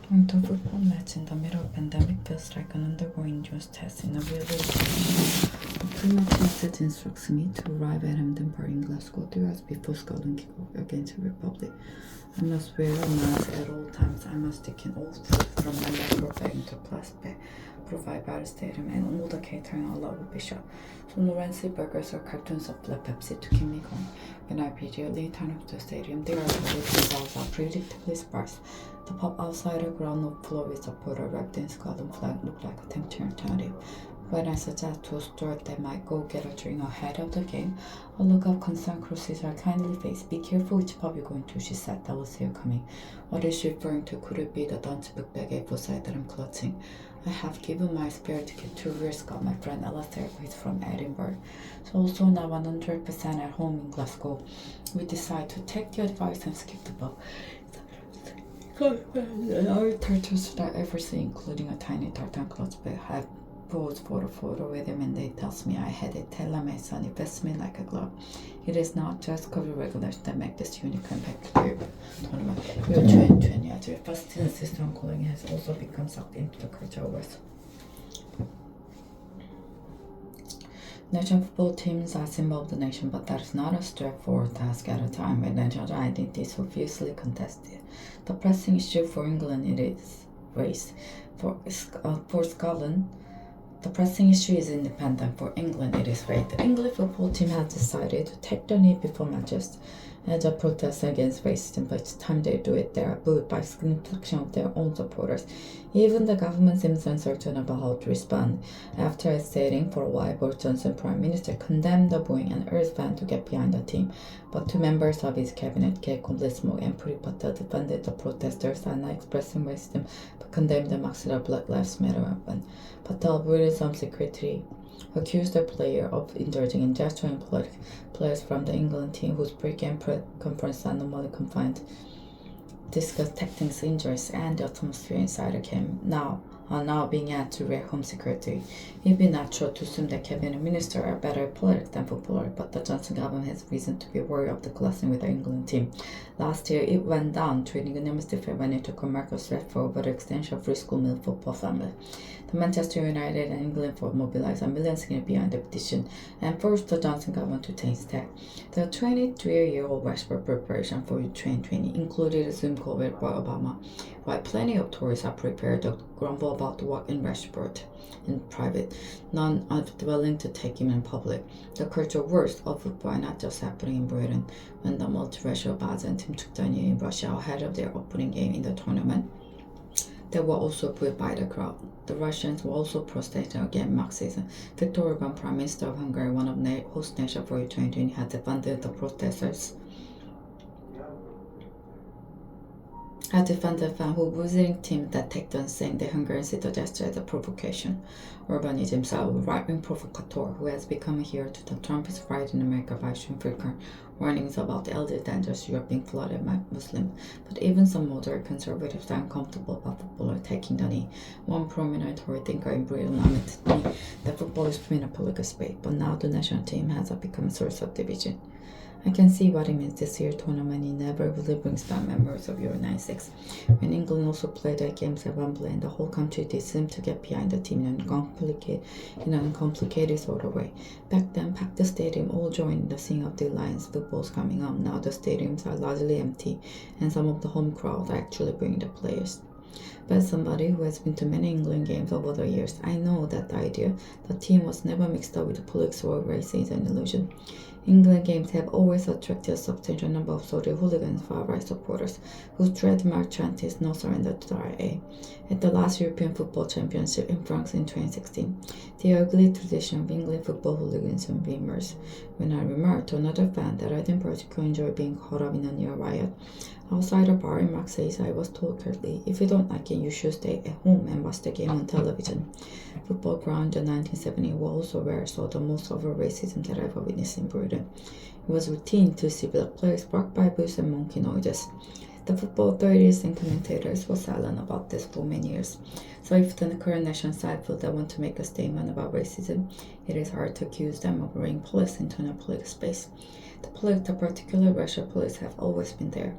Going to a football match in the middle of pandemic feels like an undergoing news test in a real The pre-match message instructs me to arrive at Hampden Park in Glasgow 3 hours before Scotland kick off against the Republic. I must wear a mask at all times. I must take in all food from my micro bag into plastic bag provided by the stadium, and all the catering allowed will be shot. So no fancy burgers or cartons of black Pepsi to keep me going. When I immediately turn up to the stadium, there are results are predictably sparse. The pub outside the ground floor with supporter wrapped in Scotland flag looked like a tempting alternative. When I suggest to Stuart they might go get a drink ahead of the game, a look of concern crosses her kindly face. "Be careful which pub you're going to," she said. "That was here coming." What is she referring to? Could it be the Dunce book bag apple side that I'm clutching? I have given my spare ticket to rear Scott, my friend Alastair, who is from Edinburgh. So also now 100% at home in Glasgow. We decide to take your advice and skip the pub. Our turtles that I ever see, including a tiny tartan clutch bag, have posed for a photo with him, and they tells me I had it tailor-made, son. It fits me like a glove. It is not just COVID regulations that make this unique and peculiar tournament. Your 2020 as your first system calling has also become sucked into the culture wars. National football teams are symbol of the nation, but that is not a straightforward task at a time when national identity is so fiercely contested. The pressing issue for England it is race. For Scotland, the pressing issue is independent. For England, it is race. The English football team has decided to take the knee before matches as a protest against racism, but each time they do it, they are booed by a significant section of their own supporters. Even the government seems uncertain about how to respond. After stating for a while, Boris Johnson, Prime Minister, condemned the booing and urged fans to get behind the team. But two members of his cabinet, Keiko Lismore and Priti Patel, defended the protesters and not expressing racism, but condemned the marks of the Black Lives Matter movement. Patel, Buddhism secretary, accused the player of indulging in gesturing politics. Players from the England team, whose pre-game conference are normally confined, discussed tactics, injuries, and the atmosphere inside the game. Are now being added to rear home security. It would be natural to assume that cabinet ministers are better at politics than footballers, but the Johnson government has reason to be worried of the collapsing with the England team. Last year, it went down to an unanimous defeat when it took a Marcus threat for over the extension of free school meal football family. The Manchester United and England Ford mobilized a million signatures behind the petition and forced the Johnson government to change tack. The 23-year-old Rashford preparation for 2020 included a Zoom call with Obama, while plenty of tourists are prepared to grumble about the work in Rashford in private. None are willing to take him in public. The culture wars of football are not just happening in Britain. When the multiracial Bazan team took the knee in Russia ahead of their opening game in the tournament, they were also booed by the crowd. The Russians were also protesting against Marxism. Viktor Orban, Prime Minister of Hungary, one of the host nations for 2020, had defended the protesters. I defended fan who visiting teams that take them, saying the Hungarians see the gesture as a provocation. Orban is himself a right-wing provocateur who has become a hero to the Trumpist right in America by issuing frequent warnings about the elderly dangers Europe being flooded by Muslims. But even some moderate conservatives are uncomfortable about footballers taking the knee. One prominent Tory thinker in Britain admitted me that football is between a political space, but now the national team has become a source of division. I can see what it means. This year's tournament inevitably brings back memories of Euro 96, when England also played their games at Wembley and the whole country did seem to get behind the team in an uncomplicated sort of way. Back then, packed the stadium all joined the scene of the Lions footballs coming up. Now the stadiums are largely empty, and some of the home crowds are actually bringing the players. But as somebody who has been to many England games over the years, I know that the idea the team was never mixed up with politics or race is an illusion. England games have always attracted a substantial number of Saudi hooligans, far-right supporters, whose trademark chant is "No surrender to the RA." At the last European Football Championship in France in 2016, the ugly tradition of England football hooliganism re-emerged. When I remarked to another fan that I didn't particularly enjoy being caught up in a near riot outside a bar in Marseille, I was told curtly, "If you don't like it, you should stay at home and watch the game on television." Football ground in 1970 was also where I saw the most of racism that I've ever witnessed in Britain. It was routine to see black players bark Bibles and monkey noises. The football authorities and commentators were silent about this for many years. So if the current national side feel they want to make a statement about racism, it is hard to accuse them of bringing police into a political space. The particular racial police have always been there.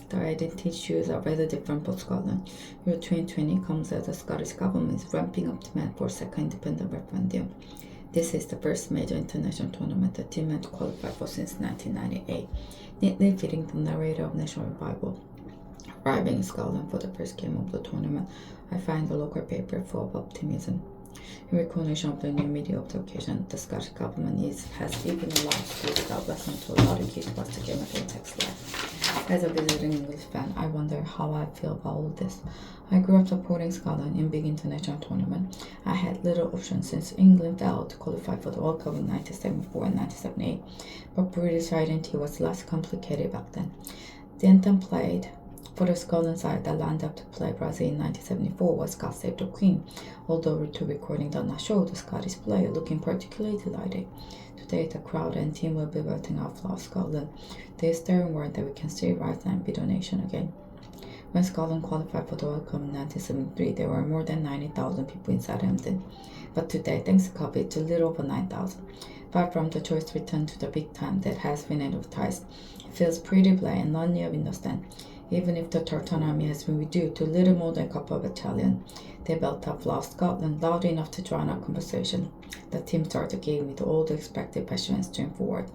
The identity issues are rather different for Scotland. Euro 2020 comes as the Scottish government is ramping up demand for a second independent referendum. This is the first major international tournament the team had qualified for since 1998, neatly fitting the narrative of national revival. Arriving in Scotland for the first game of the tournament, I find the local paper full of optimism. In recognition of the new media of the occasion, the Scottish government has even allowed schools without lesson to allow the kids to watch the game again text live. As a visiting English fan, I wonder how I feel about all this. I grew up supporting Scotland in big international tournaments. I had little options since England failed to qualify for the World Cup in 1974 and 1978, but British identity was less complicated back then. The anthem played for the Scotland side that lined up to play Brazil in 1974 was God Save the Queen, although the recording does not show the Scottish player looking particularly delighted. Today, the crowd and team will be voting out for Scotland. They are staring word that we can still rise and be the nation again. When Scotland qualified for the World Cup in 1973, there were more than 90,000 people inside Hampden. But today, thanks to COVID, it's a little over 9,000. Far from the choice return to the big time that has been advertised, it feels pretty bland and not near in the stand. Even if the Tartan army has been reduced to little more than a couple of battalions, they built up loud Scotland loud enough to drown out conversation. The team started the game with all the expected passion and strength forward.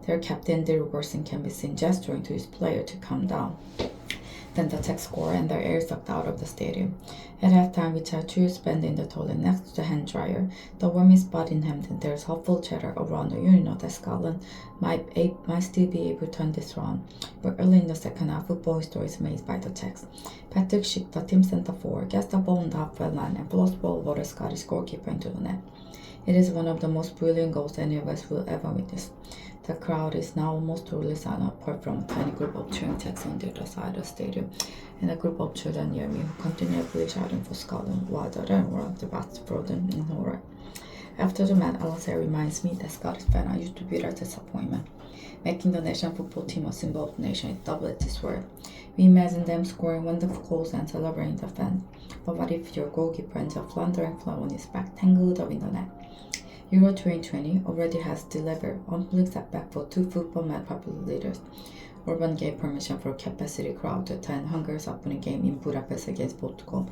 Their captain, Daryl Robertson, can be seen gesturing to his player to calm down. Then the Tech scored and their air sucked out of the stadium. At halftime, which had two spent in the toilet next to the hand dryer, the warmest spot in Hampden, there's hopeful chatter around the urinal that Scotland might still be able to turn this round. But early in the second half, football history is made by the Czechs. Patrick Schick, the team centre forward, gets the ball on the halfway line and blows ball over the Scottish goalkeeper into the net. It is one of the most brilliant goals any of us will ever witness. The crowd is now almost totally silent apart from a tiny group of cheering Czechs on the other side of the stadium and a group of children near me who continually shouting for Scotland while the rest of the bats frozen in horror. After the match, Alonso reminds me that Scottish fans are used to bitter disappointment. Making the national football team a symbol of the nation is double-edged sword. We imagine them scoring wonderful goals and celebrating the fans. But what if your goalkeeper ends up floundering flat on his back, tangled up in the net? Euro 2020 already has delivered humbling setback for two football match popular leaders. Orban gave permission for a capacity crowd to attend Hungary's opening game in Budapest against Portugal,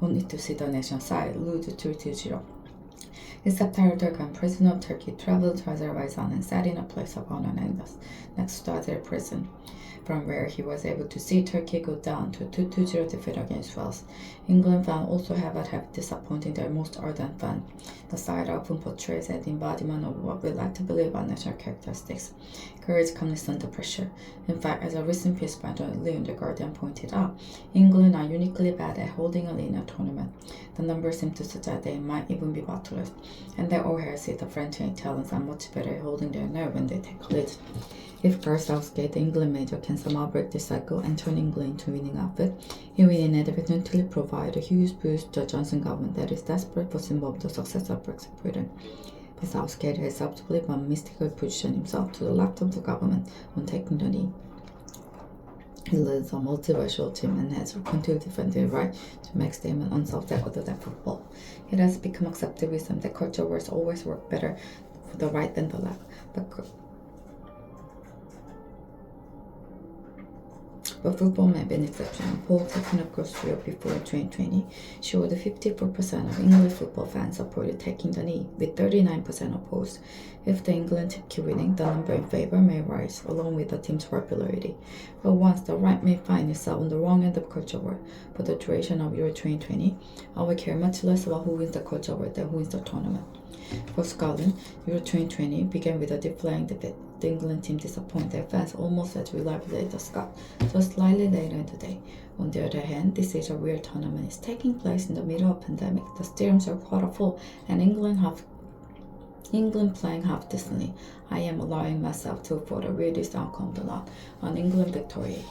only to see the national side lose 2-0. Recep Tayyip Erdogan, president of Turkey, traveled to Azerbaijan and sat in a place of honor next to Azeri prison, from where he was able to see Turkey go down to a 2-0 defeat against Wales. England fans also have disappointing their most ardent fans. The side often portrays as the embodiment of what we like to believe are national characteristics: courage, calmness under pressure. In fact, as a recent piece by Lee in The Guardian pointed out, England are uniquely bad at holding a lead in a tournament. The numbers seem to suggest they might even be battlers, and they all heresy the French and Italians are much better at holding their nerve when they take a lead. If Gareth Southgate, the England major, can somehow break this cycle and turn England into a winning outfit, he will inadvertently provide a huge boost to the Johnson government that is desperate for symbol of the success of Brexit Britain. But Southgate has subtly but mystically positioned himself to the left of the government when taking the knee. He leads a multiracial team and has continued to defend their right to make statements on subjects other than football. It has become accepted wisdom that culture wars always work better for the right than the left. But football may be an exception. A poll taken across Europe before 2020 showed that 54% of English football fans supported taking the knee, with 39% opposed. If the England team keep winning, the number in favor may rise, along with the team's popularity. But once the right may find itself on the wrong end of culture war for the duration of Euro 2020, I will care much less about who wins the culture war than who wins the tournament. For Scotland, Euro 2020 began with a deflating defeat. The England team disappointed their fans almost as reliably as the Scots, just slightly later in the day. On the other hand, this is a weird tournament. It's taking place in the middle of a pandemic. The stadiums are quarter full, and England playing half decently. I am allowing myself to vote the weirdest outcome of the lot, an England victory.